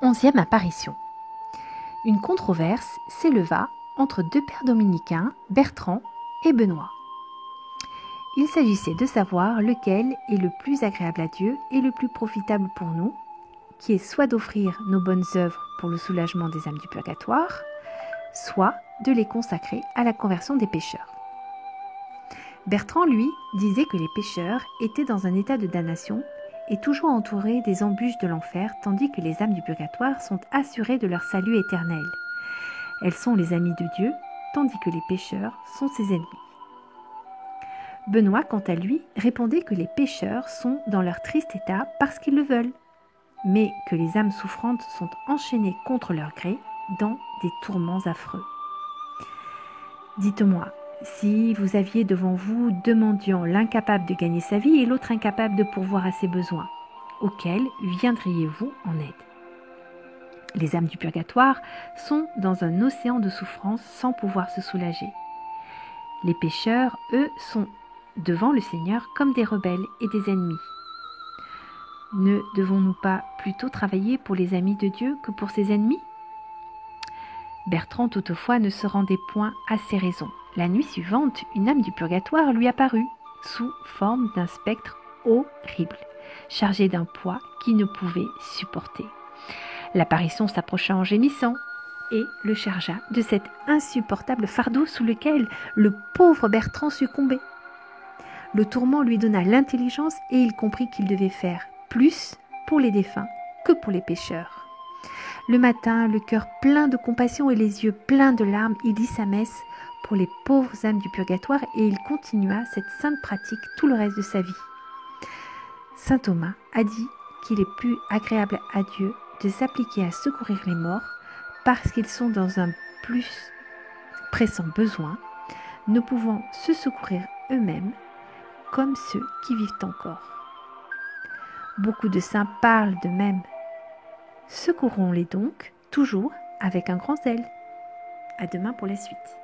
11e apparition. Une controverse s'éleva entre deux pères dominicains, Bertrand et Benoît. Il s'agissait de savoir lequel est le plus agréable à Dieu et le plus profitable pour nous, qui est soit d'offrir nos bonnes œuvres pour le soulagement des âmes du purgatoire, soit de les consacrer à la conversion des pécheurs. Bertrand, lui, disait que les pécheurs étaient dans un état de damnation et toujours entourés des embûches de l'enfer, tandis que les âmes du purgatoire sont assurées de leur salut éternel. Elles sont les amies de Dieu, tandis que les pécheurs sont ses ennemis. Benoît, quant à lui, répondait que les pécheurs sont dans leur triste état parce qu'ils le veulent, mais que les âmes souffrantes sont enchaînées contre leur gré dans des tourments affreux. Dites-moi, si vous aviez devant vous deux mendiants, l'un capable de gagner sa vie et l'autre incapable de pourvoir à ses besoins, auquel viendriez-vous en aide ? Les âmes du purgatoire sont dans un océan de souffrance sans pouvoir se soulager. Les pécheurs, eux, sont devant le Seigneur comme des rebelles et des ennemis. Ne devons-nous pas plutôt travailler pour les amis de Dieu que pour ses ennemis ? Bertrand, toutefois, ne se rendait point à ces raisons. La nuit suivante, une âme du purgatoire lui apparut, sous forme d'un spectre horrible, chargé d'un poids qu'il ne pouvait supporter. L'apparition s'approcha en gémissant et le chargea de cet insupportable fardeau sous lequel le pauvre Bertrand succombait. Le tourment lui donna l'intelligence et il comprit qu'il devait faire plus pour les défunts que pour les pécheurs. Le matin, le cœur plein de compassion et les yeux pleins de larmes, il dit sa messe pour les pauvres âmes du purgatoire et il continua cette sainte pratique tout le reste de sa vie. Saint Thomas a dit qu'il est plus agréable à Dieu de s'appliquer à secourir les morts parce qu'ils sont dans un plus pressant besoin, ne pouvant se secourir eux-mêmes comme ceux qui vivent encore. Beaucoup de saints parlent de même. Secourons-les donc, toujours avec un grand zèle. À demain pour la suite.